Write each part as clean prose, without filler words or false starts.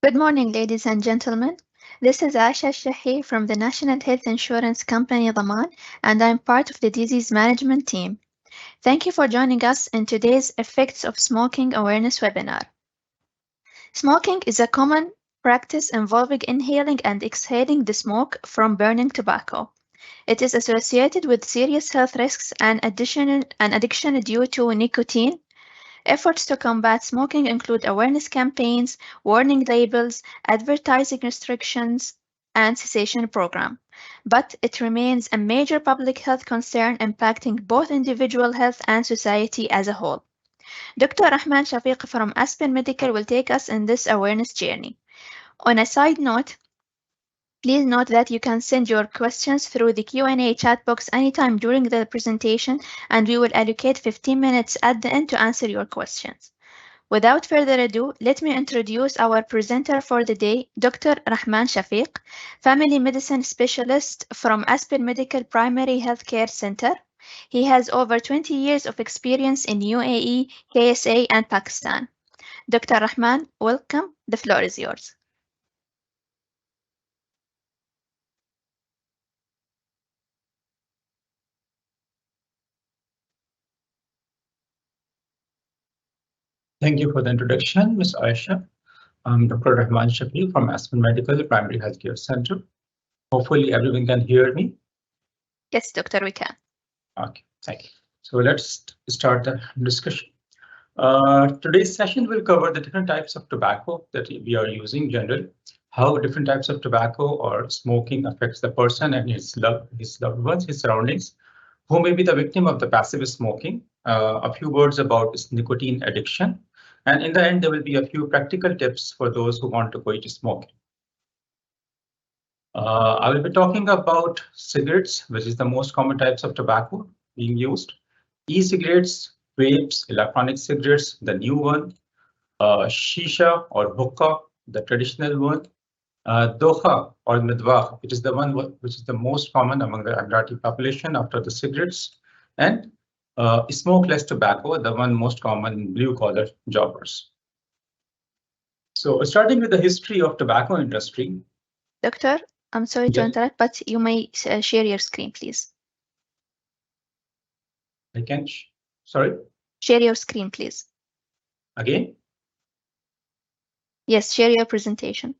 Good morning, ladies and gentlemen. This is Aisha Shahi from the National Health Insurance Company Daman, and I'm part of the disease management team. Thank you for joining us in today's Effects of Smoking Awareness webinar. Smoking is a common practice involving inhaling and exhaling the smoke from burning tobacco. It is associated with serious health risks and addiction due to nicotine. Efforts to combat smoking include awareness campaigns, warning labels, advertising restrictions, and cessation program. But it remains a major public health concern impacting both individual health and society as a whole. Dr. Rehman Shafiq from Aspen Medical will take us in this awareness journey. On a side note, please note that you can send your questions through the Q&A chat box anytime during the presentation, and we will allocate 15 minutes at the end to answer your questions. Without further ado, let me introduce our presenter for the day, Dr. Rehman Shafiq, family medicine specialist from Aspen Medical Primary Healthcare Center. He has over 20 years of experience in UAE, KSA, and Pakistan. Dr. Rehman, welcome. The floor is yours. Thank you for the introduction, Ms. Aisha. I'm Dr. Rehman Shafiq from Aspen Medical Primary Healthcare Center. Hopefully everyone can hear me. Yes, doctor, we can. Okay, thank you. So let's start the discussion. Today's session will cover the different types of tobacco that we are using in general, how different types of tobacco or smoking affects the person and his loved ones, his surroundings, who may be the victim of the passive smoking, a few words about nicotine addiction, and in the end, there will be a few practical tips for those who want to quit smoking. I will be talking about cigarettes, which is the most common types of tobacco being used, e-cigarettes, vapes, electronic cigarettes, the new one, shisha or hookah, the traditional one, doha or midwah, which is the one which is the most common among the Emirati population after the cigarettes, and smokeless tobacco, the one most common in blue-collar jobbers. So starting with the history of tobacco industry. Doctor, I'm sorry to interrupt, but you may share your screen, please. I can, sorry? Share your screen, please. Again? Yes, share your presentation.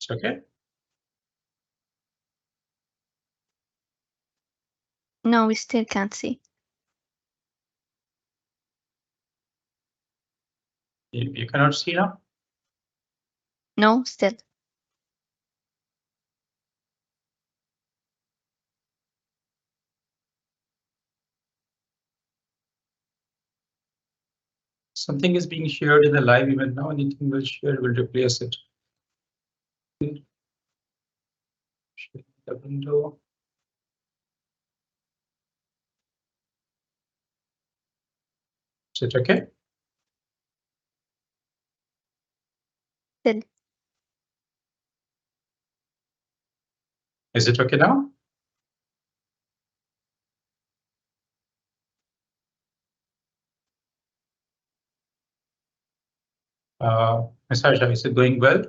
It's okay. No, we still can't see. You cannot see now? No, still. Something is being shared in the live event now. Anything will share will replace it. Share the window. Is it okay? Still. Is it okay now? Ms. Aisha, is it going well?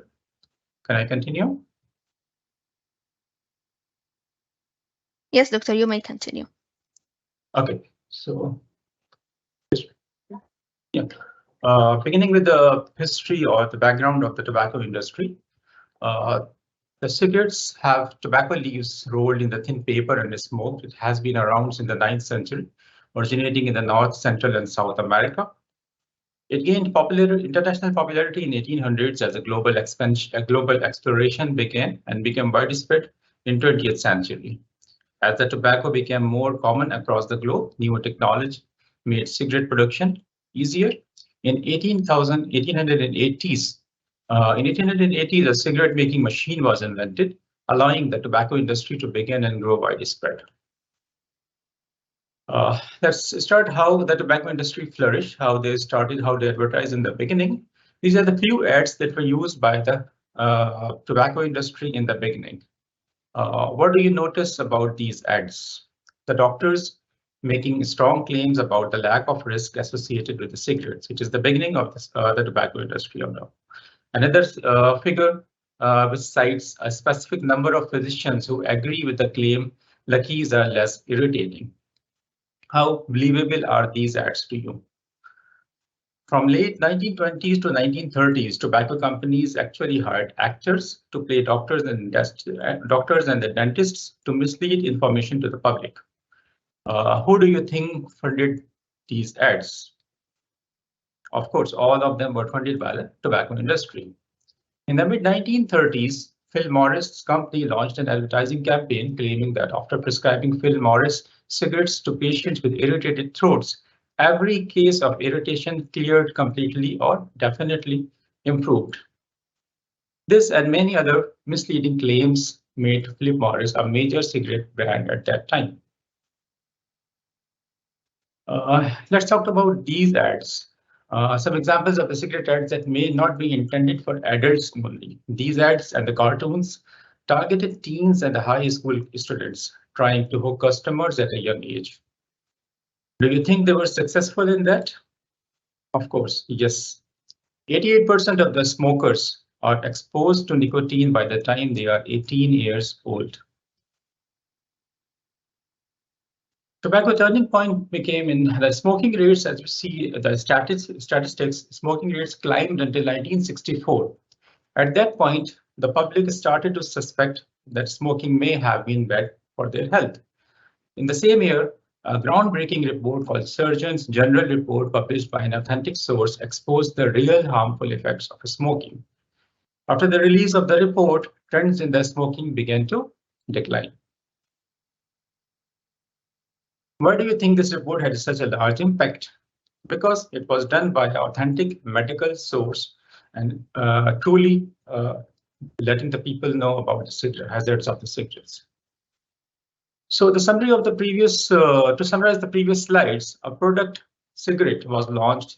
Can I continue? Yes, doctor, you may continue. Okay, so yeah, beginning with the history or the background of the tobacco industry. The cigarettes have tobacco leaves rolled in the thin paper and smoked. It has been around since the 9th century, originating in the North, Central, and South America. It gained international popularity in 1800s as a global exploration began and became widespread in 20th century. As the tobacco became more common across the globe, newer technology made cigarette production easier. In 1880s, a cigarette making machine was invented, allowing the tobacco industry to begin and grow widespread. Let's start how the tobacco industry flourished, how they started, how they advertised in the beginning. These are the few ads that were used by the tobacco industry in the beginning. What do you notice about these ads? The doctors making strong claims about the lack of risk associated with the cigarettes, which is the beginning of this, the tobacco industry. Another figure which cites a specific number of physicians who agree with the claim, Luckies are less irritating. How believable are these ads to you? From late 1920s to 1930s, tobacco companies actually hired actors to play doctors and the dentists to mislead information to the public. Who do you think funded these ads? Of course, all of them were funded by the tobacco industry. In the mid-1930s, Phil Morris' company launched an advertising campaign claiming that after prescribing Phil Morris cigarettes to patients with irritated throats, every case of irritation cleared completely or definitely improved. This and many other misleading claims made Philip Morris a major cigarette brand at that time. Let's talk about these ads. Some examples of the cigarette ads that may not be intended for adults only. These ads and the cartoons targeted teens and the high school students, trying to hook customers at a young age. Do you think they were successful in that? Of course, yes. 88% of the smokers are exposed to nicotine by the time they are 18 years old. Tobacco turning point became in the smoking rates, as you see the statistics, smoking rates climbed until 1964. At that point, the public started to suspect that smoking may have been bad for their health. In the same year, a groundbreaking report called Surgeon's General Report, published by an authentic source, exposed the real harmful effects of smoking. After the release of the report, trends in the smoking began to decline. Why do you think this report had such a large impact? Because it was done by an authentic medical source and truly letting the people know about the hazards of the cigarettes. So the summary of the previous, to summarize the previous slides, a product cigarette was launched,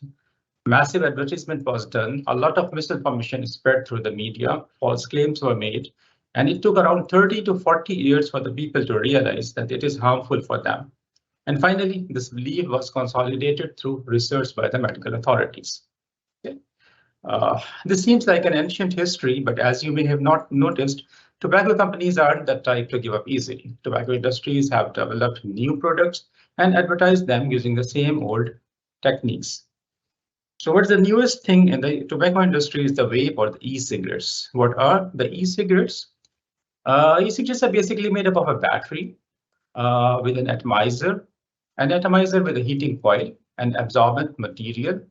massive advertisement was done, a lot of misinformation spread through the media, false claims were made, and it took around 30 to 40 years for the people to realize that it is harmful for them. And finally, this belief was consolidated through research by the medical authorities. Okay. This seems like an ancient history, but as you may have not noticed, tobacco companies aren't the type to give up easily. Tobacco industries have developed new products and advertised them using the same old techniques. So what's the newest thing in the tobacco industry is the vape or the e-cigarettes. What are the e-cigarettes? E-cigarettes are basically made up of a battery with an atomizer with a heating coil, and absorbent material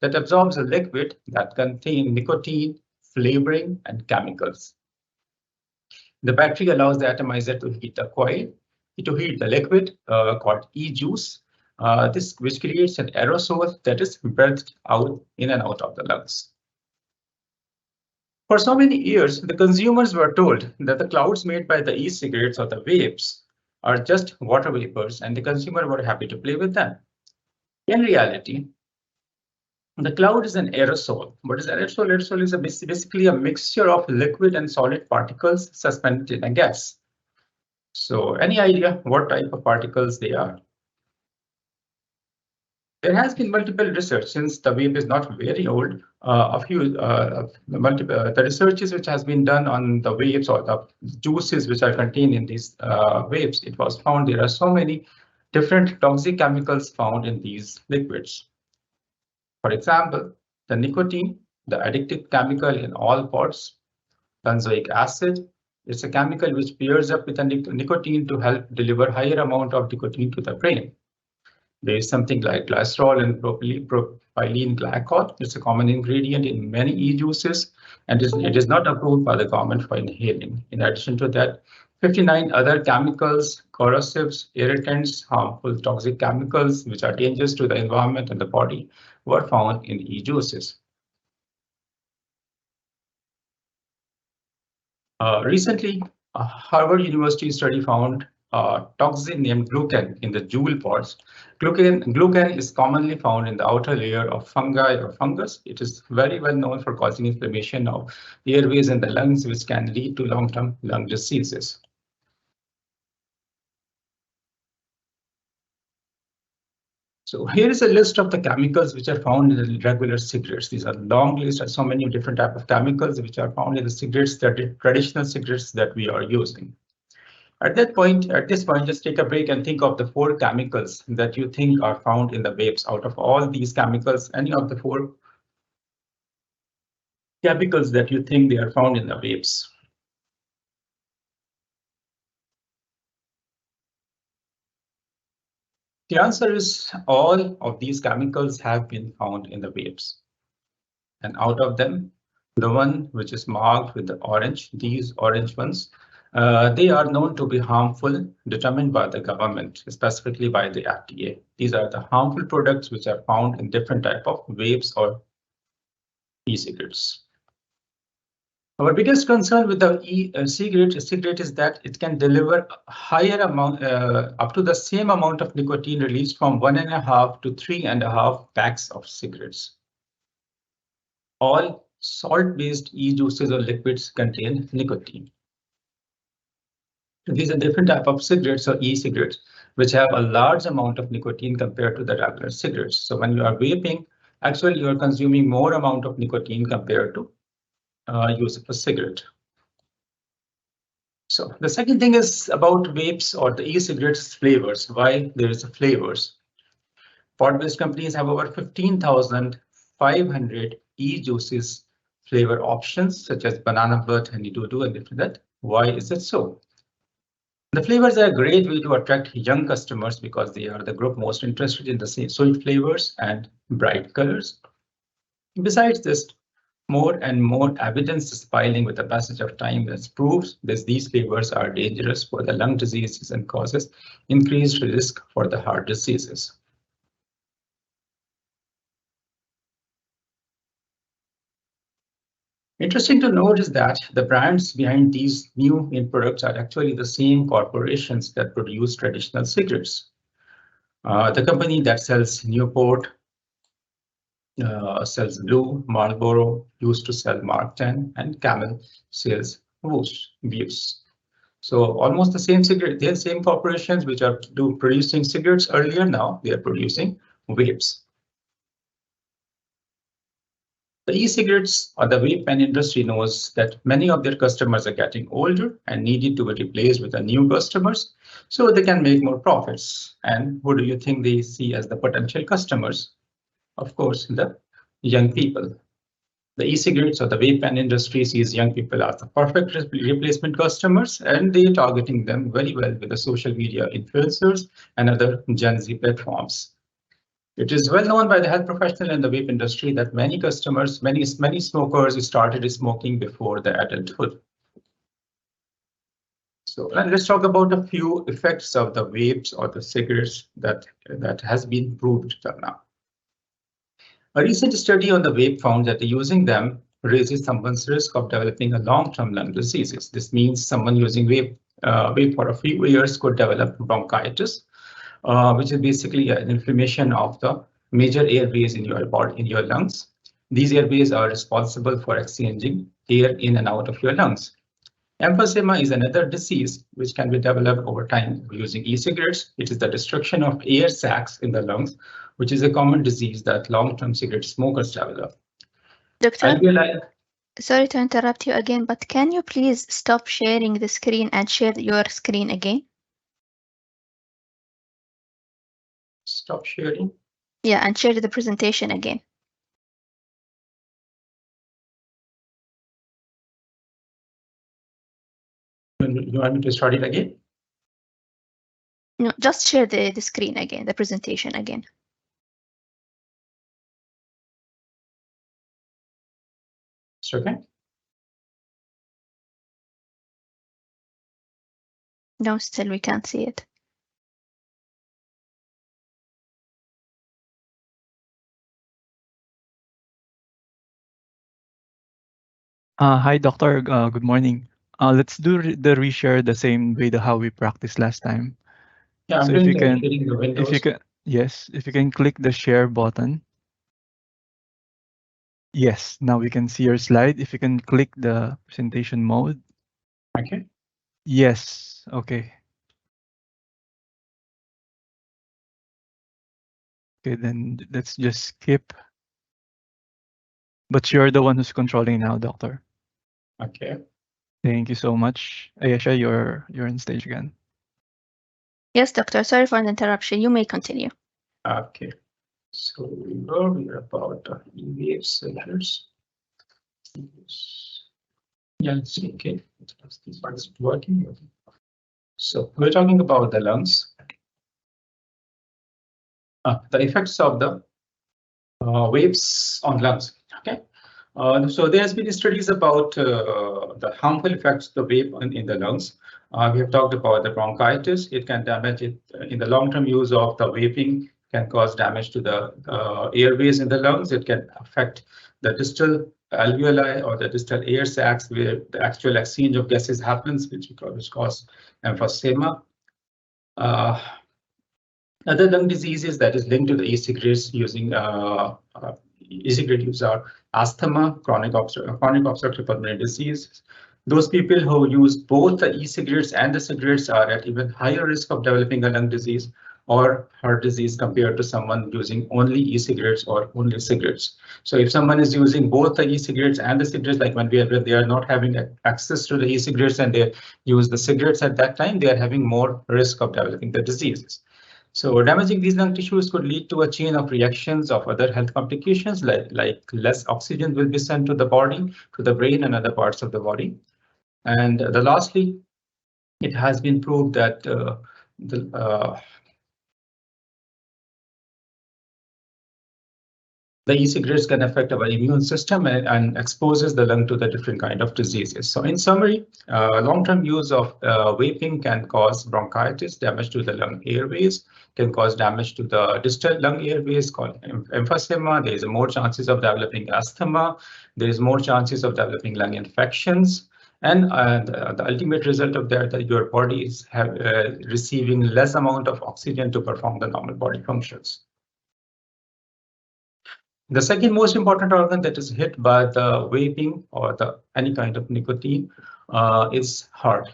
that absorbs a liquid that contains nicotine, flavoring, and chemicals. The battery allows the atomizer to heat the coil, to heat the liquid called e-juice, which creates an aerosol that is breathed out in and out of the lungs. For so many years, the consumers were told that the clouds made by the e-cigarettes or the vapes are just water vapors, and the consumer were happy to play with them. In reality, the cloud is an aerosol. What is aerosol? Aerosol is basically a mixture of liquid and solid particles suspended in a gas. So any idea what type of particles they are? There has been multiple research since the vape is not very old. The researches which has been done on the vapes or the juices which are contained in these vapes, it was found there are so many different toxic chemicals found in these liquids. For example, the nicotine, the addictive chemical in all pods, benzoic acid. It's a chemical which pairs up with the nicotine to help deliver higher amount of nicotine to the brain. There is something like glycerol and propylene glycol. It's a common ingredient in many e-juices, and it is not approved by the government for inhaling. In addition to that, 59 other chemicals, corrosives, irritants, harmful toxic chemicals, which are dangerous to the environment and the body, were found in e-juices. Recently, a Harvard University study found toxin named glucan in the jewel pods. Glucan is commonly found in the outer layer of fungi or fungus. It is very well known for causing inflammation of the airways and the lungs, which can lead to long-term lung diseases. So here is a list of the chemicals which are found in the regular cigarettes. These are long list of so many different types of chemicals which are found in the cigarettes, that traditional cigarettes that we are using. At this point, just take a break and think of the 4 chemicals that you think are found in the vapes. Out of all these chemicals, any of the 4 chemicals that you think they are found in the vapes? The answer is all of these chemicals have been found in the vapes. And out of them, the one which is marked with the orange, these orange ones, they are known to be harmful, determined by the government, specifically by the FDA. These are the harmful products which are found in different type of vapes or e-cigarettes. Our biggest concern with the cigarette is that it can deliver higher amount, up to the same amount of nicotine released from 1.5 to 3.5 packs of cigarettes. All salt-based e-juices or liquids contain nicotine. These are different type of cigarettes or e-cigarettes which have a large amount of nicotine compared to the regular cigarettes. So when you are vaping, actually you are consuming more amount of nicotine compared to use of a cigarette. So the second thing is about vapes or the e-cigarettes flavors. Why there is a flavors? Pod-based companies have over 15,500 e-juices flavor options, such as banana butt, honey doo doo, and different that. Why is it so? The flavors are a great way to attract young customers because they are the group most interested in the sweet flavors and bright colors. Besides this, more and more evidence is piling with the passage of time that proves that these flavors are dangerous for the lung diseases and causes increased risk for the heart diseases. Interesting to note is that the brands behind these new products are actually the same corporations that produce traditional cigarettes. The company that sells Newport, sells Blue, Marlboro, used to sell Mark 10, and Camel sells Views. So almost the same cigarette, they're same corporations which are producing cigarettes earlier. Now they are producing vapes. The e-cigarettes or the vape pen industry knows that many of their customers are getting older and needed to be replaced with the new customers so they can make more profits. And who do you think they see as the potential customers? Of course, the young people. The e-cigarettes or the vape pen industry sees young people as the perfect replacement customers, and they're targeting them very well with the social media influencers and other Gen Z platforms. It is well known by the health professional and the vape industry that many customers, many smokers started smoking before the adulthood. So let's talk about a few effects of the vapes or the cigarettes that has been proved till now. A recent study on the vape found that using them raises someone's risk of developing a long-term lung diseases. This means someone using vape for a few years could develop bronchitis, which is basically an inflammation of the major airways in your body, in your lungs. These airways are responsible for exchanging air in and out of your lungs. Emphysema is another disease which can be developed over time using e-cigarettes. It is the destruction of air sacs in the lungs, which is a common disease that long-term cigarette smokers develop. Doctor, sorry to interrupt you again, but can you please stop sharing the screen and share your screen again? Stop sharing? Yeah, and share the presentation again. You want me to start it again? No, just share the screen again, the presentation again. It's okay? No, still we can't see it. Hi, Doctor. Good morning. Let's do the reshare the same way how we practiced last time. Yeah, I'm So doing the sharing the if you windows. can, yes, if you can click the share button. Yes, now we can see your slide. If you can click the presentation mode. Okay. Yes, okay. Okay, then let's just skip. But you're the one who's controlling now, doctor. Okay. Thank you so much. Ayesha, you're on stage again. Yes, doctor. Sorry for the interruption. You may continue. Okay. So we're about e-wave searchers. Yeah, it's okay. This part is working. So we're talking about the lungs. The effects of the waves on lungs. Okay. So there has been studies about the harmful effects of the vape in the lungs. We have talked about the bronchitis. It can damage it in the long-term use of the vaping can cause damage to the airways in the lungs. It can affect the distal alveoli or the distal air sacs where the actual exchange of gases happens, which cause emphysema. Other lung diseases that is linked to the e-cigarettes using e-cigarette use are asthma, chronic obstructive pulmonary disease. Those people who use both the e-cigarettes and the cigarettes are at even higher risk of developing a lung disease or heart disease compared to someone using only e-cigarettes or only cigarettes. So if someone is using both the e-cigarettes and the cigarettes, like when they are not having access to the e-cigarettes and they use the cigarettes at that time, they are having more risk of developing the diseases. So damaging these lung tissues could lead to a chain of reactions of other health complications, like less oxygen will be sent to the body, to the brain and other parts of the body. And lastly, it has been proved that the e-cigarettes can affect our immune system and exposes the lung to the different kind of diseases. So in summary, long-term use of vaping can cause bronchitis, damage to the lung airways, can cause damage to the distal lung airways called emphysema. There is more chances of developing asthma. There is more chances of developing lung infections. And the ultimate result of that your body is receiving less amount of oxygen to perform the normal body functions. The second most important organ that is hit by the vaping or any kind of nicotine is heart.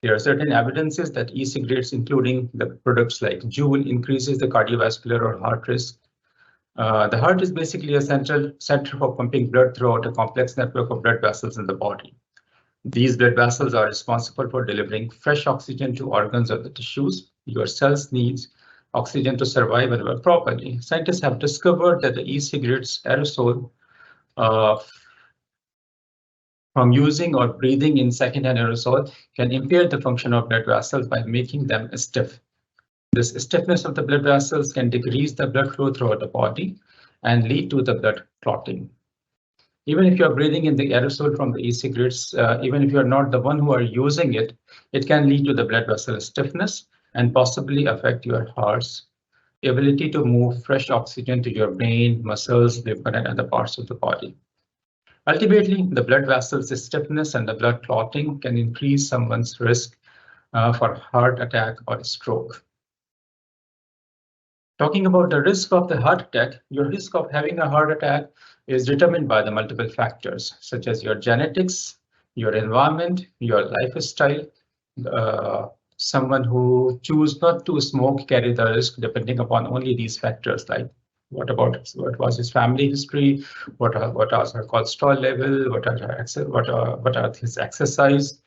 There are certain evidences that e-cigarettes, including the products like Juul, increases the cardiovascular or heart risk. The heart is basically a center for pumping blood throughout a complex network of blood vessels in the body. These blood vessels are responsible for delivering fresh oxygen to organs or the tissues. Your cells need oxygen to survive and work properly. Scientists have discovered that the e-cigarettes aerosol from using or breathing in secondhand aerosol can impair the function of blood vessels by making them stiff. This stiffness of the blood vessels can decrease the blood flow throughout the body and lead to the blood clotting. Even if you're breathing in the aerosol from the e-cigarettes, even if you're not the one who are using it, it can lead to the blood vessel stiffness and possibly affect your heart's ability to move fresh oxygen to your brain, muscles, liver, and other parts of the body. Ultimately, the blood vessels stiffness and the blood clotting can increase someone's risk for heart attack or stroke. Talking about the risk of the heart attack, your risk of having a heart attack is determined by the multiple factors, such as your genetics, your environment, your lifestyle. Someone who choose not to smoke carry the risk depending upon only these factors, like what was his family history, what are her cholesterol level, what are his exercise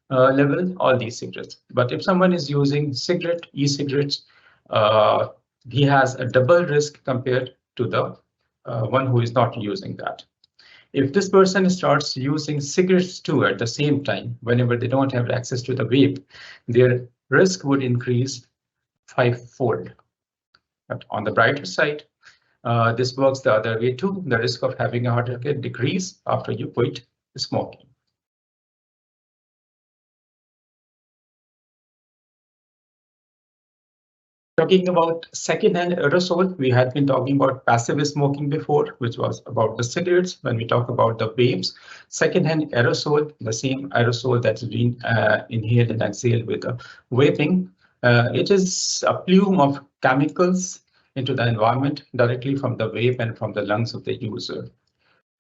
level, all these cigarettes. But if someone is using e-cigarettes, he has a double risk compared to the one who is not using that. If this person starts using cigarettes too at the same time, whenever they don't have access to the vape, their risk would increase 5-fold. But on the brighter side, this works the other way too. The risk of having a heart attack decrease after you quit smoking. Talking about secondhand aerosol, we had been talking about passive smoking before, which was about the cigarettes. When we talk about the vapes, secondhand aerosol, the same aerosol that's been inhaled and exhaled with vaping, it is a plume of chemicals into the environment directly from the vape and from the lungs of the user.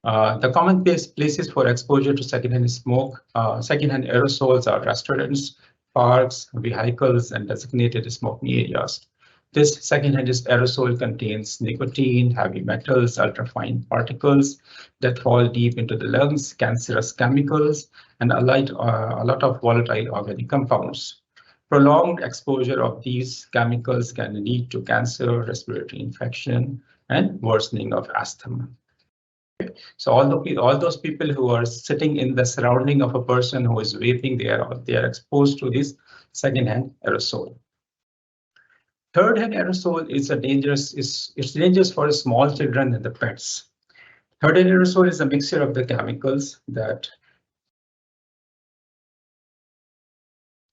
The common places for exposure to secondhand smoke, secondhand aerosols are restaurants, parks, vehicles, and designated smoking areas. This secondhand aerosol contains nicotine, heavy metals, ultrafine particles that fall deep into the lungs, cancerous chemicals, and a lot of volatile organic compounds. Prolonged exposure of these chemicals can lead to cancer, respiratory infection, and worsening of asthma. So all those people who are sitting in the surrounding of a person who is vaping, they are exposed to this secondhand aerosol. Third-hand aerosol is it's dangerous for small children and the pets. Third-hand aerosol is a mixture of the chemicals that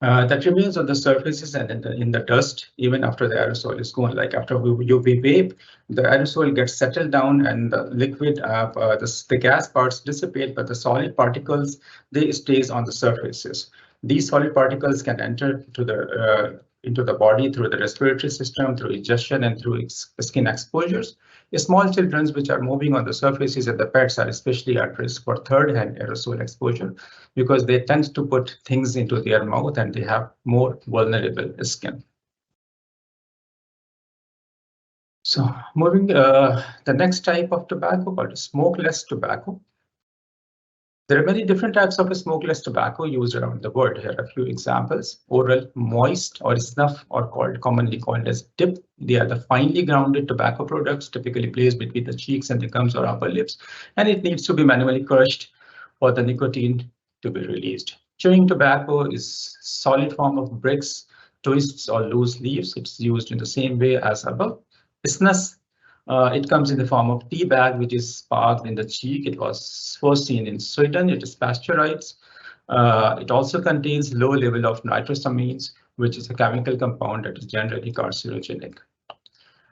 that remains on the surfaces and in the dust even after the aerosol is gone. Like after you vape, the aerosol gets settled down and the liquid, the gas parts dissipate, but the solid particles, they stays on the surfaces. These solid particles can enter into the body through the respiratory system, through ingestion, and through skin exposures. Small children which are moving on the surfaces and the pets are especially at risk for third-hand aerosol exposure because they tend to put things into their mouth and they have more vulnerable skin. So moving the next type of tobacco called smokeless tobacco. There are many different types of smokeless tobacco used around the world. Here are a few examples. Oral moist or snuff, or commonly called as dip. They are the finely grounded tobacco products typically placed between the cheeks and the gums or upper lips, and it needs to be manually crushed for the nicotine to be released. Chewing tobacco is solid form of bricks, twists, or loose leaves. It's used in the same way as above. Snuff. It comes in the form of tea bag, which is sparked in the cheek. It was first seen in Sweden. It is pasteurized. It also contains low level of nitrosamines, which is a chemical compound that is generally carcinogenic.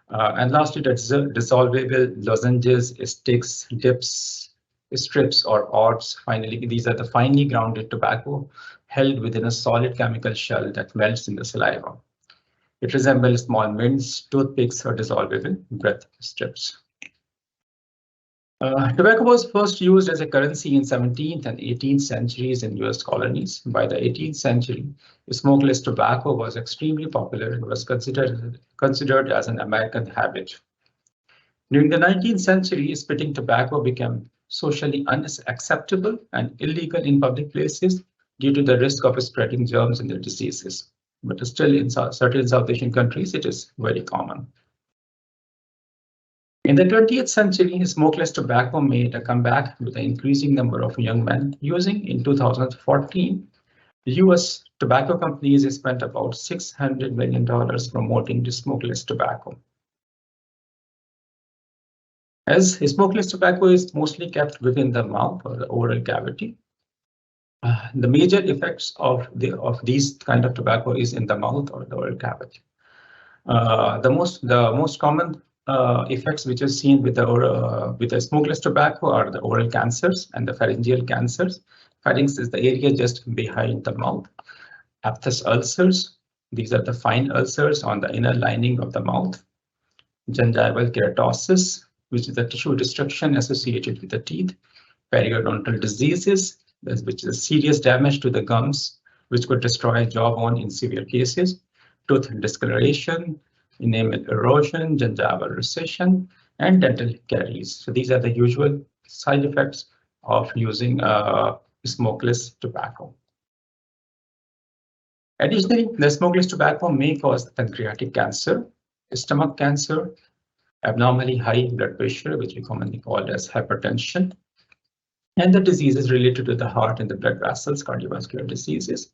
And lastly, that's dissolvable lozenges, sticks, dips, strips, or odds. Finally, these are the finely grounded tobacco held within a solid chemical shell that melts in the saliva. It resembles small mints, toothpicks, or dissolvable breath strips. Tobacco was first used as a currency in 17th and 18th centuries in US colonies. By the 18th century, smokeless tobacco was extremely popular and was considered as an American habit. During the 19th century, spitting tobacco became socially unacceptable and illegal in public places due to the risk of spreading germs and their diseases. But still in certain South Asian countries, it is very common. In the 20th century, smokeless tobacco made a comeback with an increasing number of young men using. In 2014, US tobacco companies spent about $600 million promoting the smokeless tobacco. As smokeless tobacco is mostly kept within the mouth or the oral cavity, the major effects of these kind of tobacco is in the mouth or the oral cavity. The most common effects which are seen with the smokeless tobacco are the oral cancers and the pharyngeal cancers. Pharynx is the area just behind the mouth. Aphthous ulcers. These are the fine ulcers on the inner lining of the mouth. Gingival keratosis, which is the tissue destruction associated with the teeth. Periodontal diseases, which is serious damage to the gums, which could destroy jawbone in severe cases. Tooth discoloration, enamel erosion, gingival recession, and dental caries. So these are the usual side effects of using smokeless tobacco. Additionally, the smokeless tobacco may cause pancreatic cancer, stomach cancer, abnormally high blood pressure, which we commonly call as hypertension, and the diseases related to the heart and the blood vessels, cardiovascular diseases.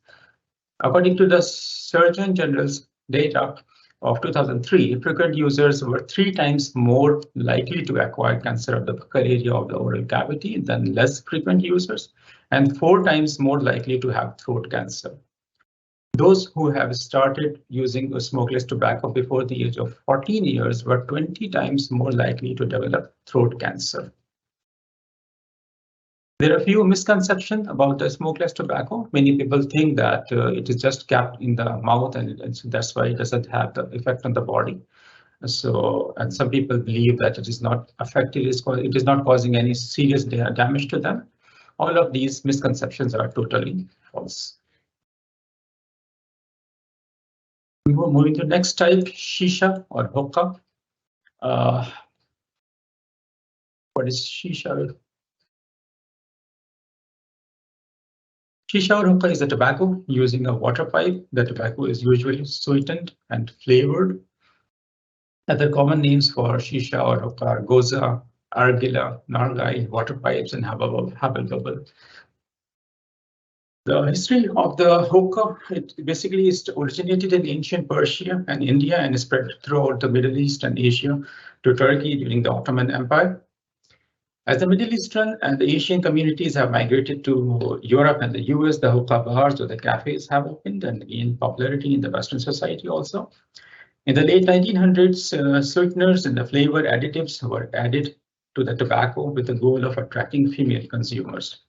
According to the Surgeon General's data of 2003, frequent users were 3 times more likely to acquire cancer of the buccal area of the oral cavity than less frequent users, and 4 times more likely to have throat cancer. Those who have started using a smokeless tobacco before the age of 14 years were 20 times more likely to develop throat cancer. There are a few misconceptions about the smokeless tobacco. Many people think that it is just kept in the mouth and so that's why it doesn't have the effect on the body. So, and some people believe that it is not effective, it is not causing any serious damage to them. All of these misconceptions are totally false. Moving to the next type, shisha or hookah. What is shisha? Shisha or hookah is a tobacco using a water pipe. The tobacco is usually sweetened and flavored. Other common names for shisha or hookah are goza, argila, nargai, water pipes, and habal bubble. The history of the hookah, it basically originated in ancient Persia and India and spread throughout the Middle East and Asia to Turkey during the Ottoman Empire. As the Middle Eastern and the Asian communities have migrated to Europe and the US, the hookah bars or the cafes have opened and gained popularity in the Western society also. In the late 1900s, sweeteners and the flavor additives were added to the tobacco with the goal of attracting female consumers.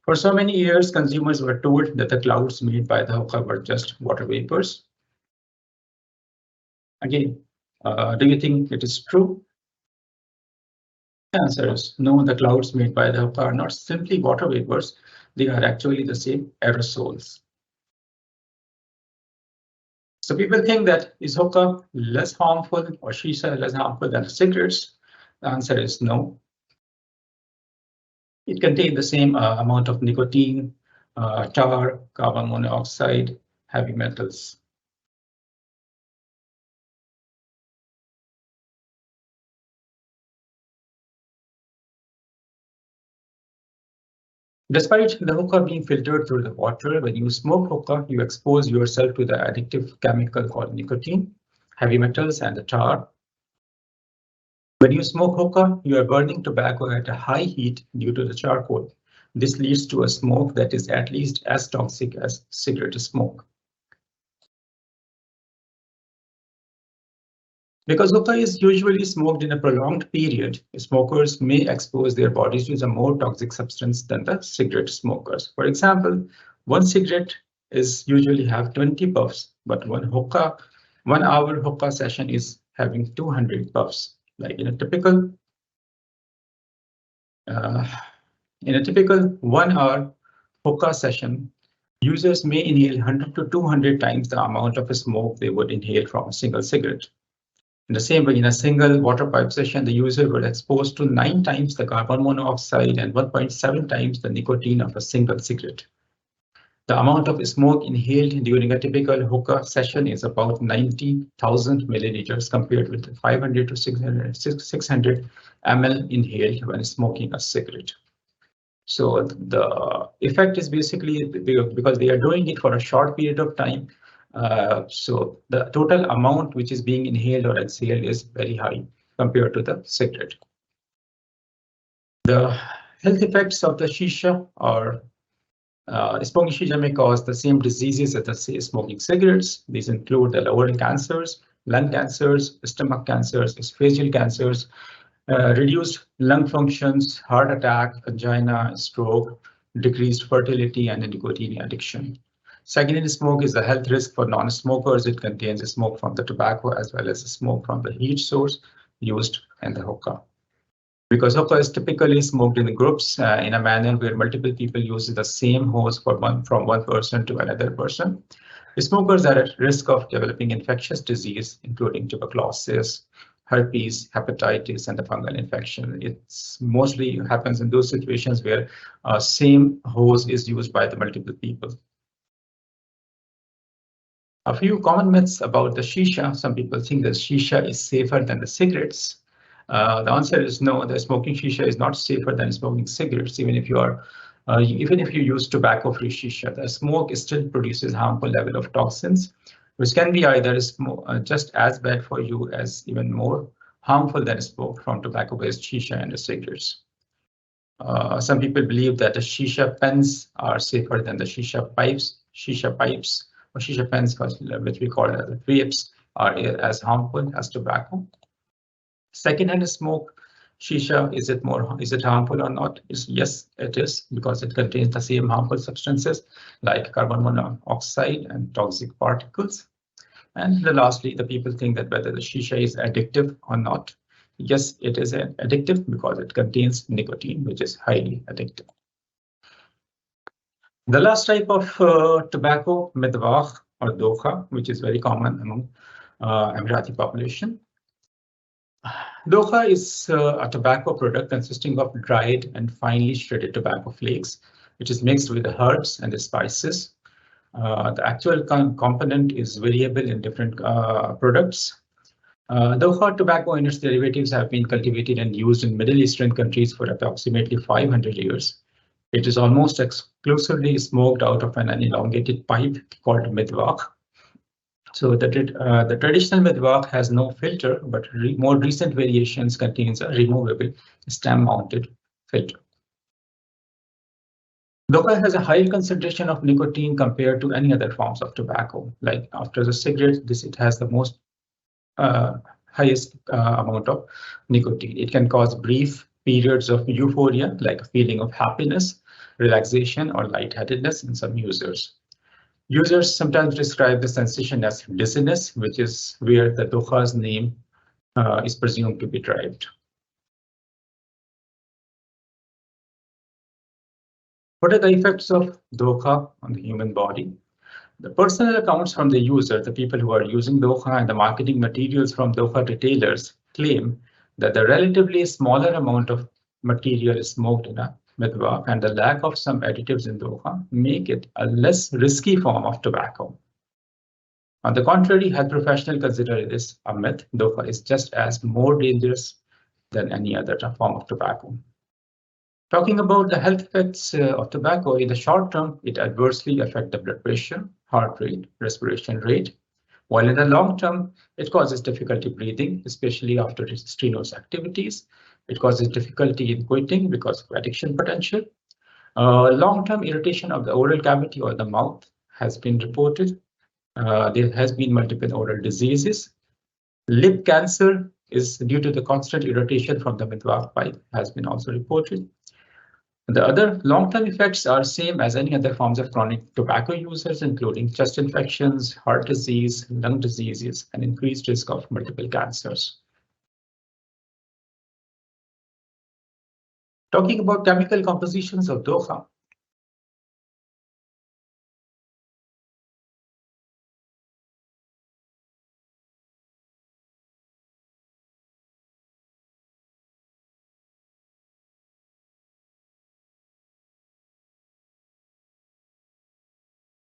For so many years, consumers were told that the clouds made by the hookah were just water vapors. Again, do you think it is true? The answer is no, the clouds made by the hookah are not simply water vapors, they are actually the same aerosols. So people think that is hookah less harmful or shisha less harmful than cigarettes? The answer is no. It contains the same amount of nicotine, tar, carbon monoxide, heavy metals. Despite the hookah being filtered through the water, when you smoke hookah, you expose yourself to the addictive chemical called nicotine, heavy metals, and the tar. When you smoke hookah, you are burning tobacco at a high heat due to the charcoal. This leads to a smoke that is at least as toxic as cigarette smoke. Because hookah is usually smoked in a prolonged period, smokers may expose their bodies to a more toxic substance than the cigarette smokers. For example, one cigarette is usually have 20 puffs, but one hour hookah session is having 200 puffs. Like in a typical 1 hour hookah session, users may inhale 100 to 200 times the amount of smoke they would inhale from a single cigarette. In the same way, in a single water pipe session, the user will expose to 9 times the carbon monoxide and 1.7 times the nicotine of a single cigarette. The amount of smoke inhaled during a typical hookah session is about 90,000 milliliters compared with 500 to 600 ml inhaled when smoking a cigarette. So the effect is basically because they are doing it for a short period of time. So the total amount which is being inhaled or exhaled is very high compared to the cigarette. The health effects of the shisha or smoking shisha may cause the same diseases as the smoking cigarettes. These include the lowering cancers, lung cancers, stomach cancers, esophageal cancers, reduced lung functions, heart attack, angina, stroke, decreased fertility, and nicotine addiction. Secondhand smoke is a health risk for non-smokers. It contains smoke from the tobacco as well as smoke from the heat source used in the hookah. Because hookah is typically smoked in groups in a manner where multiple people use the same hose from one person to another person, smokers are at risk of developing infectious disease, including tuberculosis, herpes, hepatitis, and the fungal infection. It's mostly happens in those situations where same hose is used by the multiple people. A few common myths about the shisha. Some people think that shisha is safer than the cigarettes. The answer is no. The smoking shisha is not safer than smoking cigarettes. Even if you use tobacco-free shisha, the smoke still produces harmful level of toxins, which can be either just as bad for you as even more harmful than smoke from tobacco-based shisha and the cigarettes. Some people believe that the shisha pens are safer than the shisha pipes. Shisha pipes or shisha pens, which we call as vapes, are as harmful as tobacco. Secondhand smoke, shisha, is it harmful or not? Yes, it is, because it contains the same harmful substances like carbon monoxide and toxic particles. And lastly, the people think that whether the shisha is addictive or not. Yes, it is addictive because it contains nicotine, which is highly addictive. The last type of tobacco, midwakh or dokha, which is very common among Emirati population. Dokha is a tobacco product consisting of dried and finely shredded tobacco flakes, which is mixed with the herbs and the spices. The actual component is variable in different products. Dokha tobacco and its derivatives have been cultivated and used in Middle Eastern countries for approximately 500 years. It is almost exclusively smoked out of an elongated pipe called midwakh. So the traditional midwakh has no filter, but more recent variations contains a removable stem-mounted filter. Dokha has a high concentration of nicotine compared to any other forms of tobacco. Like after the cigarette, it has the most highest amount of nicotine. It can cause brief periods of euphoria, like a feeling of happiness, relaxation, or lightheadedness in some users. Users sometimes describe the sensation as dizziness, which is where the dokha's name is presumed to be derived. What are the effects of dokha on the human body? The personal accounts from the user, the people who are using dokha, and the marketing materials from dokha retailers claim that the relatively smaller amount of material smoked in a midwakh and the lack of some additives in dokha make it a less risky form of tobacco. On the contrary, health professionals consider this a myth. Dokha is just as more dangerous than any other form of tobacco. Talking about the health effects of tobacco, in the short term, it adversely affects the blood pressure, heart rate, respiration rate, while in the long term, it causes difficulty breathing, especially after strenuous activities. It causes difficulty in quitting because of addiction potential. Long-term irritation of the oral cavity or the mouth has been reported. There has been multiple oral diseases. Lip cancer is due to the constant irritation from the midwakh pipe has been also reported. The other long-term effects are same as any other forms of chronic tobacco users, including chest infections, heart disease, lung diseases, and increased risk of multiple cancers. Talking about chemical compositions of dokha.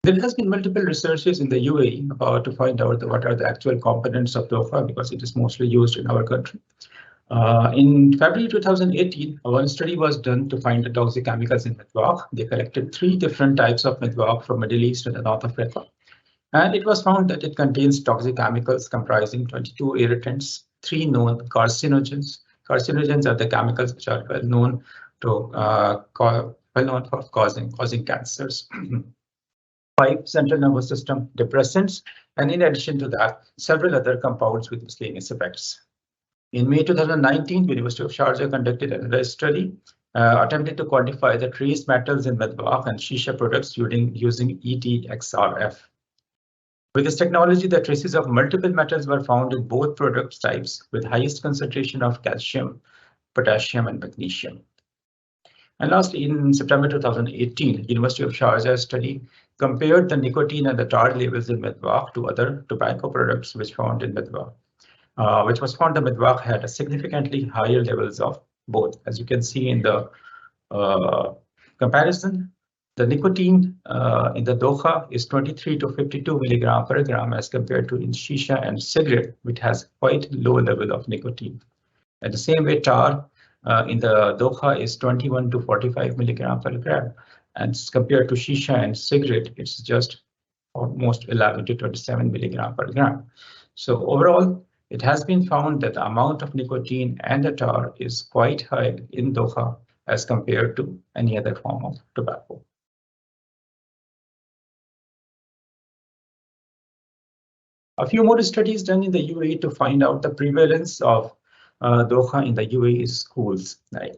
There has been multiple researches in the UAE about to find out what are the actual components of dokha, because it is mostly used in our country. In February 2018, one study was done to find the toxic chemicals in midwakh. They collected 3 different types of midwakh from Middle East and North Africa. And it was found that it contains toxic chemicals comprising 22 irritants, 3 known carcinogens. Carcinogens are the chemicals which are well known for causing cancers. 5 central nervous system depressants, and in addition to that, several other compounds with miscellaneous effects. In May 2019, University of Sharjah conducted another study attempting to quantify the trace metals in midwakh and shisha products using ETXRF. With this technology, the traces of multiple metals were found in both product types with highest concentration of calcium, potassium, and magnesium. And lastly, in September 2018, University of Sharjah study compared the nicotine and the tar levels in midwakh to other tobacco products which was found the midwakh had a significantly higher levels of both. As you can see in the comparison, the nicotine in the dokha is 23 to 52 milligram per gram as compared to in shisha and cigarette, which has quite low level of nicotine. At the same way, tar in the dokha is 21 to 45 milligram per gram, and compared to shisha and cigarette, it's just almost 11 to 27 milligram per gram. So overall, it has been found that the amount of nicotine and the tar is quite high in dokha as compared to any other form of tobacco. A few more studies done in the UAE to find out the prevalence of doha in the UAE schools. Right?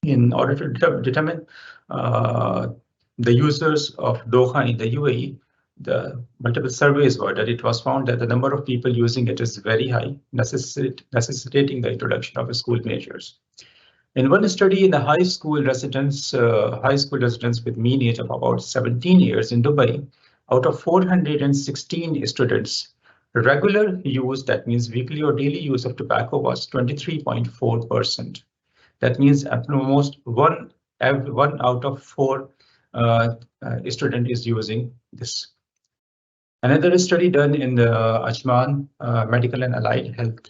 In order to determine the users of doha in the UAE, the multiple surveys were that it was found that the number of people using it is very high, necessitating the introduction of school measures. In one study in the high school residents with mean age of about 17 years in Dubai, out of 416 students, regular use, that means weekly or daily use of tobacco, was 23.4%. That means at almost one out of four student is using this. Another study done in the Ajman medical and allied health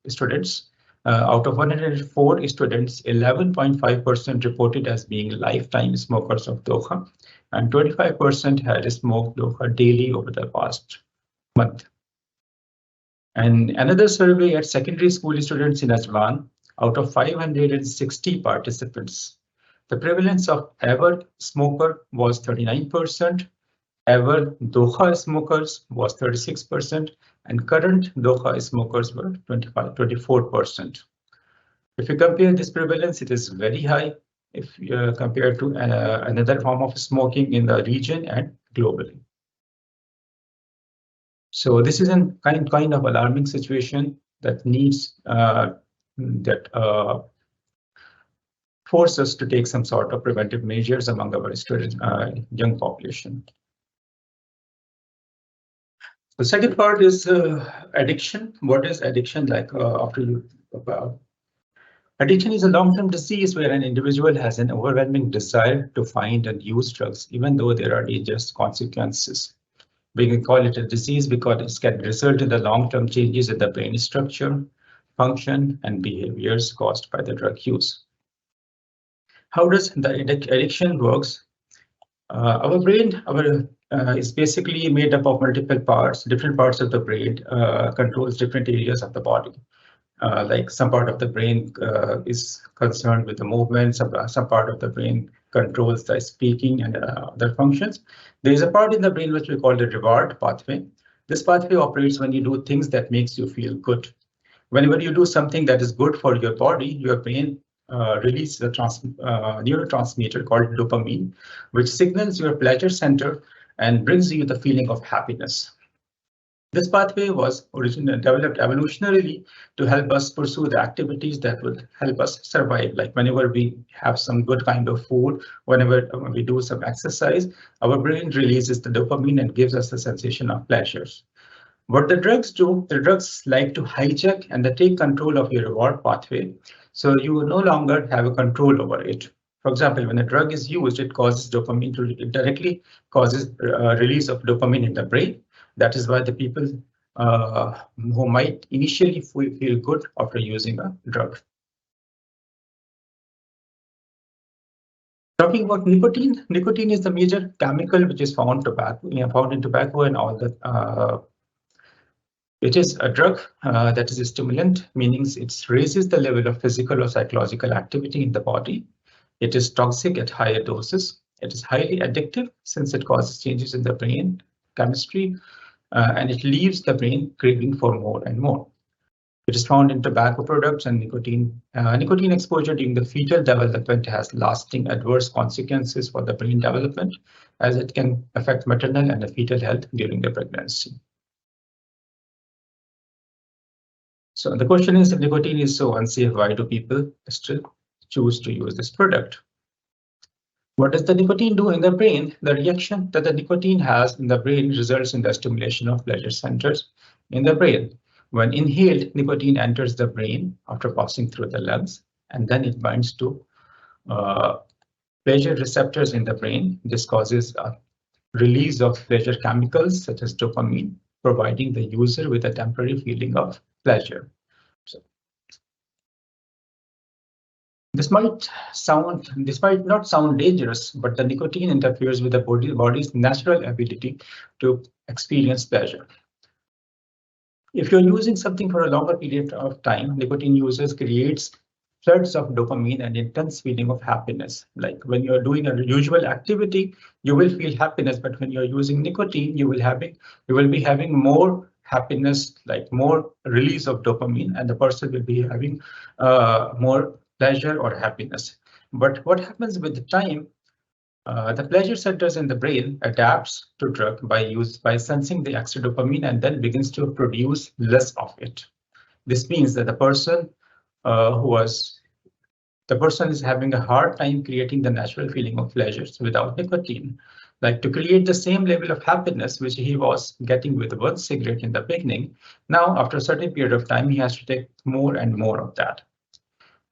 students. Out of 104 students, 11.5% reported as being lifetime smokers of doha, and 25% had smoked doha daily over the past month. And another survey at secondary school students in Ajman, out of 560 participants, the prevalence of ever smoker was 39%, ever doha smokers was 36%, and current doha smokers were 24%. If you compare this prevalence, it is very high if compared to another form of smoking in the region and globally. So this is a kind of alarming situation that needs force us to take some sort of preventive measures among our student young population. The second part is addiction. What is addiction like after you about? Addiction is a long-term disease where an individual has an overwhelming desire to find and use drugs, even though there are dangerous consequences. We can call it a disease because it can result in the long-term changes in the brain structure, function, and behaviors caused by the drug use. How does the addiction works? Our brain is basically made up of multiple parts. Different parts of the brain controls different areas of the body. Like some part of the brain is concerned with the movement, some part of the brain controls the speaking and other functions. There is a part in the brain which we call the reward pathway. This pathway operates when you do things that makes you feel good. Whenever you do something that is good for your body, your brain releases a neurotransmitter called dopamine, which signals your pleasure center and brings you the feeling of happiness. This pathway was originally developed evolutionarily to help us pursue the activities that would help us survive. Like whenever we have some good kind of food, whenever we do some exercise, our brain releases the dopamine and gives us the sensation of pleasures. What the drugs do, the drugs like to hijack and they take control of your reward pathway, so you no longer have a control over it. For example, when a drug is used, it causes dopamine to it directly causes release of dopamine in the brain. That is why the people who might initially feel good after using a drug. Talking about nicotine, nicotine is the major chemical which is found in tobacco and all the. It is a drug that is a stimulant, meaning it raises the level of physical or psychological activity in the body. It is toxic at higher doses. It is highly addictive since it causes changes in the brain chemistry, and it leaves the brain craving for more and more. It is found in tobacco products and nicotine. Nicotine exposure during the fetal development has lasting adverse consequences for the brain development, as it can affect maternal and fetal health during the pregnancy. So the question is, if nicotine is so unsafe, why do people still choose to use this product? What does the nicotine do in the brain? The reaction that the nicotine has in the brain results in the stimulation of pleasure centers in the brain. When inhaled, nicotine enters the brain after passing through the lungs, and then it binds to pleasure receptors in the brain. This causes a release of pleasure chemicals such as dopamine, providing the user with a temporary feeling of pleasure. So, this might not sound dangerous, but the nicotine interferes with the body's natural ability to experience pleasure. If you're using something for a longer period of time, nicotine users creates floods of dopamine and intense feeling of happiness. Like when you're doing a usual activity, you will feel happiness, but when you're using nicotine, you will be having more happiness, like more release of dopamine, and the person will be having more pleasure or happiness. But what happens with the time? The pleasure centers in the brain adapts to drug by sensing the extra dopamine and then begins to produce less of it. This means that the person is having a hard time creating the natural feeling of pleasures without nicotine. Like to create the same level of happiness which he was getting with one cigarette in the beginning, now after a certain period of time he has to take more and more of that.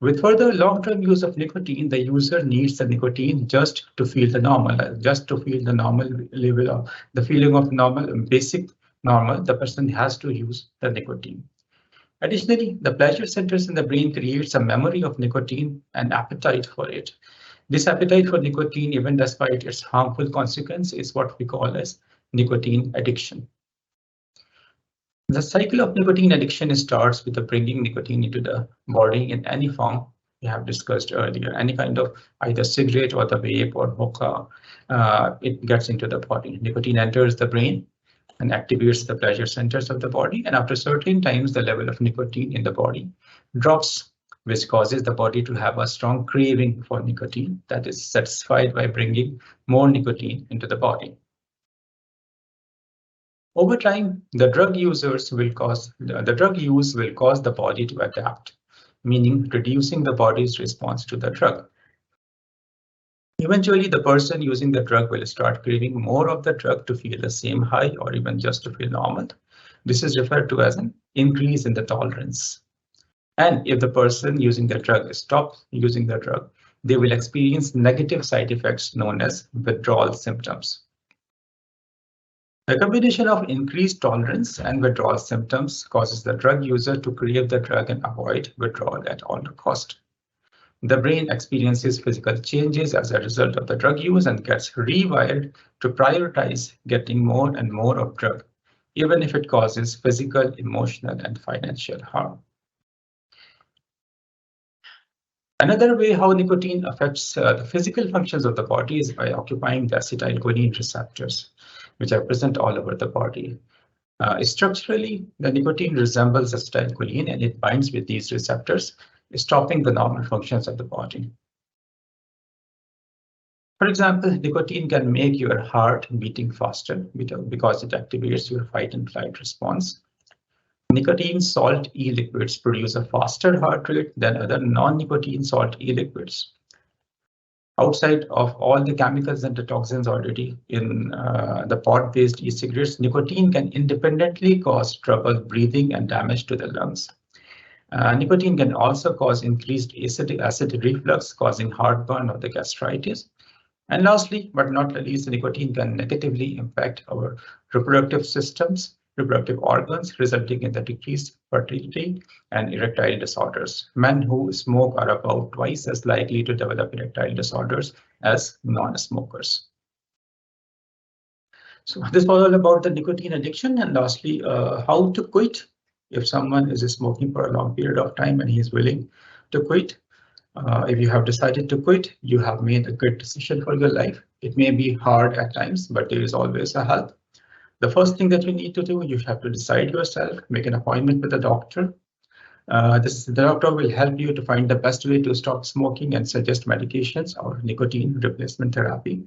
With further long-term use of nicotine, the user needs the nicotine just to feel the normal, just to feel the normal level of the feeling of normal, basic normal. The person has to use the nicotine. Additionally, the pleasure centers in the brain creates a memory of nicotine and appetite for it. This appetite for nicotine, even despite its harmful consequence, is what we call as nicotine addiction. The cycle of nicotine addiction starts with the bringing nicotine into the body in any form we have discussed earlier, any kind of either cigarette or the vape or hookah, it gets into the body. Nicotine enters the brain and activates the pleasure centers of the body, and after certain times the level of nicotine in the body drops, which causes the body to have a strong craving for nicotine that is satisfied by bringing more nicotine into the body. Over time, the drug use will cause the body to adapt, meaning reducing the body's response to the drug. Eventually, the person using the drug will start craving more of the drug to feel the same high or even just to feel normal. This is referred to as an increase in the tolerance. And if the person using the drug stops using the drug, they will experience negative side effects known as withdrawal symptoms. The combination of increased tolerance and withdrawal symptoms causes the drug user to crave the drug and avoid withdrawal at all cost. The brain experiences physical changes as a result of the drug use and gets rewired to prioritize getting more and more of drug, even if it causes physical, emotional, and financial harm. Another way how nicotine affects the physical functions of the body is by occupying the acetylcholine receptors, which are present all over the body. Structurally, the nicotine resembles acetylcholine and it binds with these receptors, stopping the normal functions of the body. For example, nicotine can make your heart beating faster because it activates your fight and flight response. Nicotine salt e-liquids produce a faster heart rate than other non-nicotine salt e-liquids. Outside of all the chemicals and the toxins already in the pod-based e-cigarettes, nicotine can independently cause trouble breathing and damage to the lungs. Nicotine can also cause increased acid reflux, causing heartburn or the gastritis. And lastly, but not the least, nicotine can negatively impact our reproductive systems, reproductive organs, resulting in the decreased fertility and erectile disorders. Men who smoke are about twice as likely to develop erectile disorders as non-smokers. So this was all about the nicotine addiction, and lastly, how to quit. If someone is smoking for a long period of time and he is willing to quit, if you have decided to quit, you have made a good decision for your life. It may be hard at times, but there is always a help. The first thing that you need to do, you have to decide yourself, make an appointment with a doctor. The doctor will help you to find the best way to stop smoking and suggest medications or nicotine replacement therapy.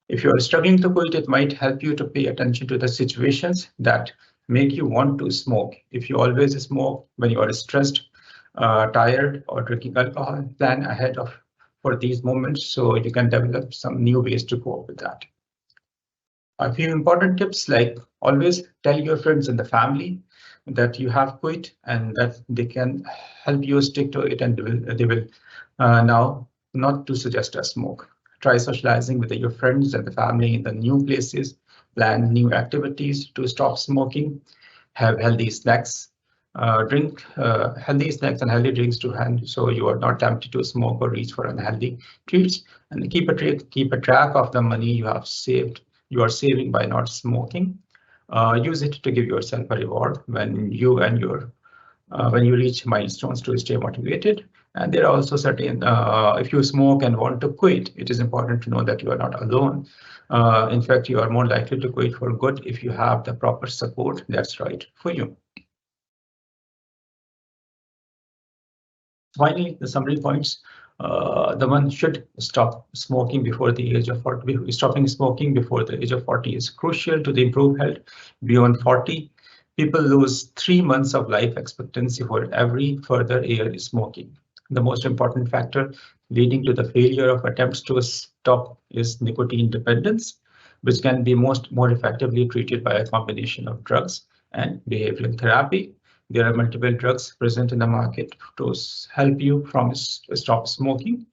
If you are struggling to quit, it might help you to pay attention to the situations that make you want to smoke. If you always smoke when you are stressed, tired, or drinking alcohol, plan ahead for these moments so you can develop some new ways to cope with that. A few important tips, like always tell your friends and the family that you have quit and that they can help you stick to it, and they will now not to suggest a smoke. Try socializing with your friends and the family in the new places, plan new activities to stop smoking, have healthy snacks, drink healthy snacks and healthy drinks to hand so you are not tempted to smoke or reach for unhealthy treats, and keep a track of the money you are saving by not smoking. Use it to give yourself a reward when you reach milestones to stay motivated. And there are also certain, if you smoke and want to quit, it is important to know that you are not alone. In fact, you are more likely to quit for good if you have the proper support that's right for you. Finally, the summary points. The one should stop smoking before the age of 40. Stopping smoking before the age of 40 is crucial to the improved health. Beyond 40, people lose 3 months of life expectancy for every further year smoking. The most important factor leading to the failure of attempts to stop is nicotine dependence, which can be more effectively treated by a combination of drugs and behavioral therapy. There are multiple drugs present in the market to help you from stop smoking.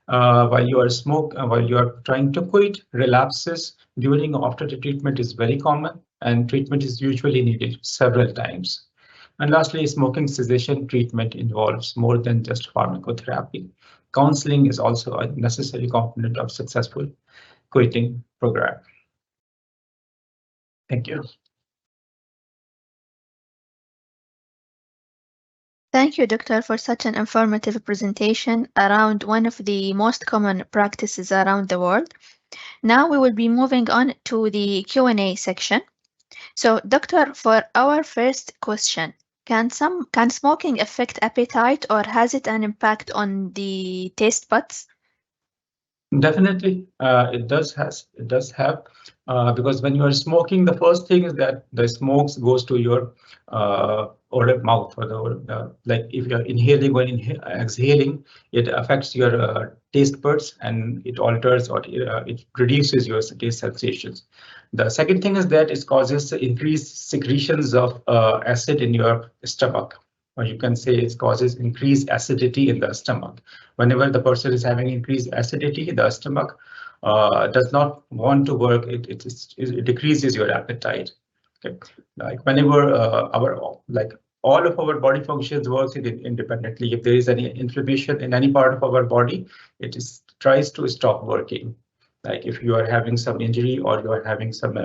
While you are trying to quit, relapses during or after the treatment is very common, and treatment is usually needed several times. And lastly, smoking cessation treatment involves more than just pharmacotherapy. Counseling is also a necessary component of successful quitting program. Thank you. Thank you, Doctor, for such an informative presentation around one of the most common practices around the world. Now we will be moving on to the Q&A section. So, Doctor, for our first question, can smoking affect appetite or has it an impact on the taste buds? Definitely, it does have because when you are smoking, the first thing is that the smoke goes to your oral mouth, or like if you are inhaling or exhaling, it affects your taste buds and it alters or it reduces your taste sensations. The second thing is that it causes increased secretions of acid in your stomach, or you can say it causes increased acidity in the stomach. Whenever the person is having increased acidity, the stomach does not want to work. It decreases your appetite. Okay, like whenever all of our body functions works independently. If there is any inflammation in any part of our body, it tries to stop working. Like if you are having some injury or you are having some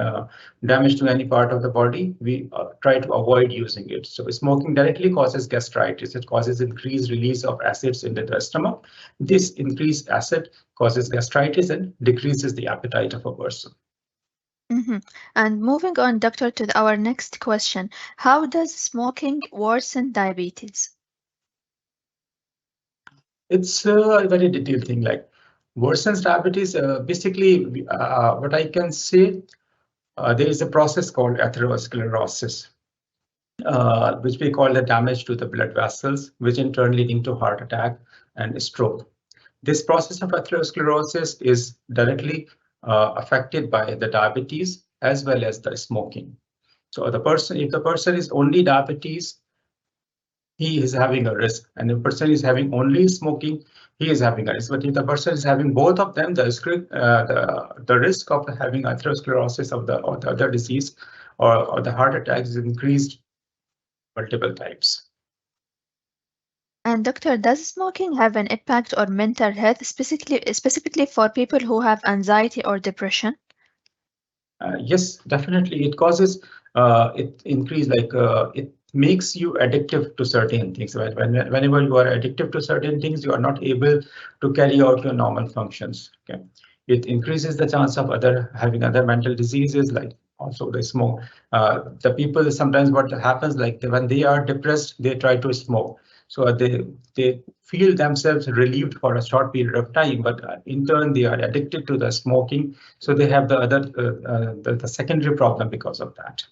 damage to any part of the body, we try to avoid using it. So smoking directly causes gastritis. It causes increased release of acids into the stomach. This increased acid causes gastritis and decreases the appetite of a person. And moving on, Doctor, to our next question. How does smoking worsen diabetes? It's a very detailed thing, like worsens diabetes. Basically, what I can say, there is a process called atherosclerosis, which we call the damage to the blood vessels, which in turn leading to heart attack and stroke. This process of atherosclerosis is directly affected by the diabetes as well as the smoking. So if the person is only diabetes, he is having a risk, and if the person is having only smoking, he is having a risk. But if the person is having both of them, the risk of having atherosclerosis or the other disease or the heart attack is increased multiple times. And Doctor, does smoking have an impact on mental health, specifically for people who have anxiety or depression? Yes, definitely. It causes it makes you addictive to certain things. Right? Whenever you are addictive to certain things, you are not able to carry out your normal functions. Okay, it increases the chance of having other mental diseases, like also the smoke. The people sometimes what happens, like when they are depressed, they try to smoke. So they feel themselves relieved for a short period of time, but in turn they are addicted to the smoking. So they have the secondary problem because of that.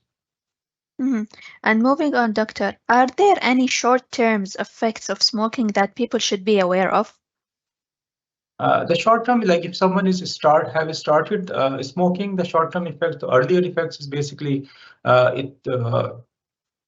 And moving on, Doctor, are there any short-term effects of smoking that people should be aware of? The short term, like if someone have started smoking, the short term effect, the earlier effects is basically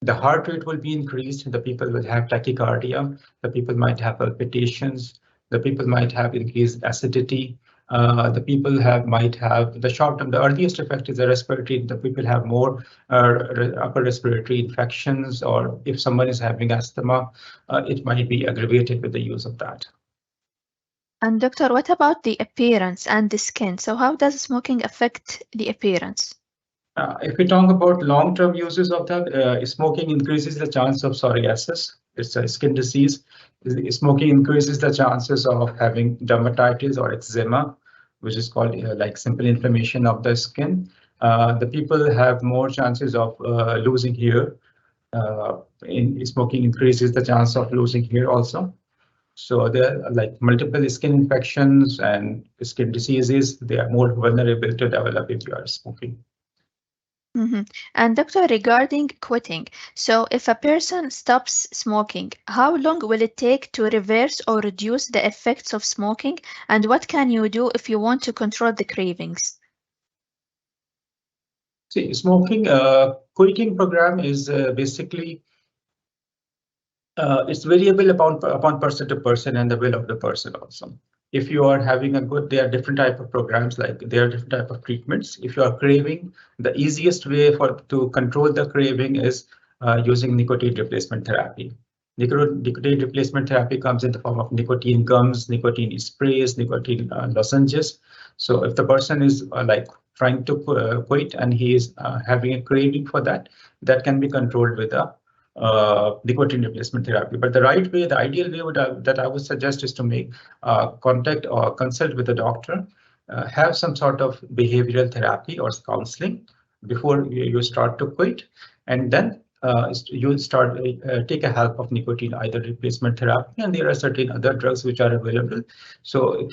the heart rate will be increased. The people will have tachycardia. The people might have palpitations. The people might have increased acidity. The people might have the short term. The earliest effect is the respiratory. The people have more upper respiratory infections, or if someone is having asthma, it might be aggravated with the use of that. And Doctor, what about the appearance and the skin? So how does smoking affect the appearance? If we talk about long-term uses of that, smoking increases the chance of psoriasis. It's a skin disease. Smoking increases the chances of having dermatitis or eczema, which is called like simple inflammation of the skin. The people have more chances of losing hair. In smoking increases the chance of losing hair also. So there are like multiple skin infections and skin diseases. They are more vulnerable to develop if you are smoking. And doctor, regarding quitting, so if a person stops smoking, how long will it take to reverse or reduce the effects of smoking? And what can you do if you want to control the cravings? See, smoking quitting program is basically it's variable upon person to person and the will of the person also. If you are having a good, there are different type of programs, like there are different type of treatments. If you are craving, the easiest way to control the craving is using nicotine replacement therapy. Nicotine replacement therapy comes in the form of nicotine gums, nicotine sprays, nicotine lozenges. So if the person is like trying to quit and he is having a craving for that, that can be controlled with a nicotine replacement therapy. But the right way, the ideal way that I would suggest is to make contact or consult with a doctor, have some sort of behavioral therapy or counseling before you start to quit, and then you start take a help of nicotine either replacement therapy, and there are certain other drugs which are available. So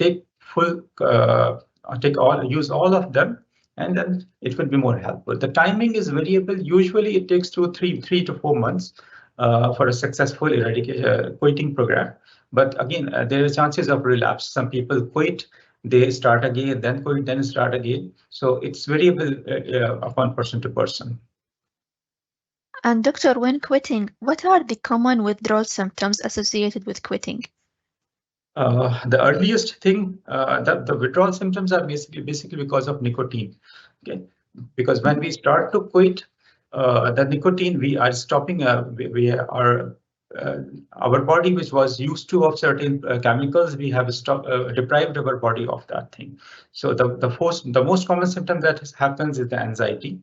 use all of them, and then it will be more helpful. The timing is variable. Usually it takes three to 4 months for a successful quitting program. But again, there are chances of relapse. Some people quit, they start again, then quit, then start again. So it's variable upon person to person. And doctor, when quitting, what are the common withdrawal symptoms associated with quitting? The earliest thing, the withdrawal symptoms are basically because of nicotine. Okay, because when we start to quit the nicotine, we are stopping. We are our body, which was used to of certain chemicals, we have deprived our body of that thing. So the most common symptom that happens is the anxiety,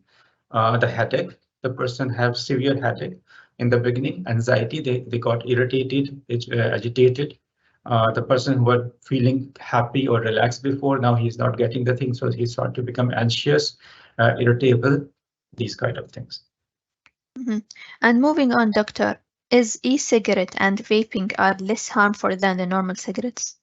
the headache. The person have severe headache in the beginning. Anxiety, they got irritated, agitated. The person who were feeling happy or relaxed before, now he's not getting the thing, so he start to become anxious, irritable, these kind of things. And moving on, doctor, is e-cigarette and vaping are less harmful than the normal cigarettes?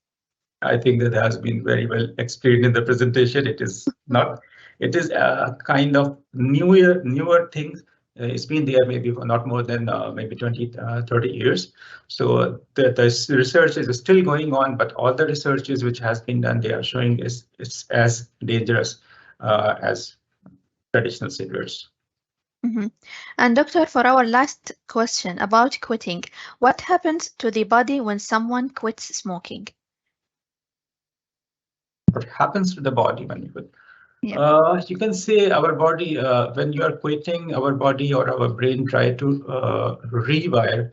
I think that has been very well explained in the presentation. It is not. It is a kind of newer thing. It's been there maybe for not more than maybe 30 years. So the research is still going on, but all the researches which has been done, they are showing it's as dangerous as traditional cigarettes. And doctor, for our last question about quitting, what happens to the body when someone quits smoking? What happens to the body when you quit? Yeah. You can say our body, when you are quitting, our body or our brain try to rewire.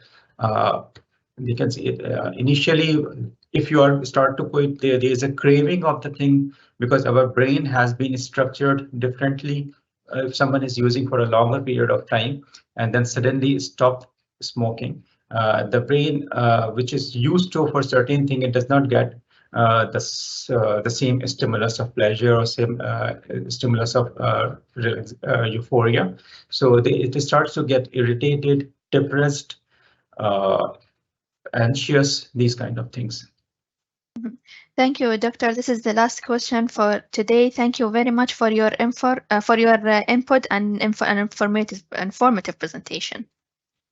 You can see it initially, if you are start to quit, there is a craving of the thing because our brain has been structured differently. If someone is using for a longer period of time and then suddenly stop smoking, the brain, which is used to for certain thing, it does not get the same stimulus of pleasure or same stimulus of euphoria. So it starts to get irritated, depressed, anxious, these kind of things. Thank you, doctor. This is the last question for today. Thank you very much for your input and informative presentation.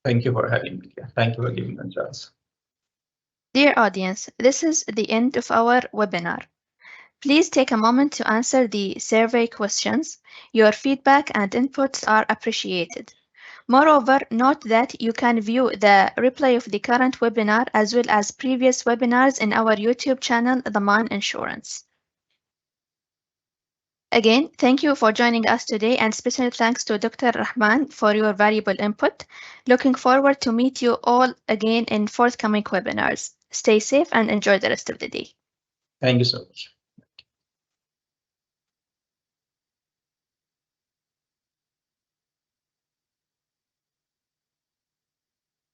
Thank you for having me. Thank you for giving me a chance. Dear audience, this is the end of our webinar. Please take a moment to answer the survey questions. Your feedback and inputs are appreciated. Moreover, note that you can view the replay of the current webinar as well as previous webinars in our YouTube channel, Rehman Insurance. Again, thank you for joining us today, and special thanks to Dr. Rehman for your valuable input. Looking forward to meet you all again in forthcoming webinars. Stay safe and enjoy the rest of the day. Thank you so much.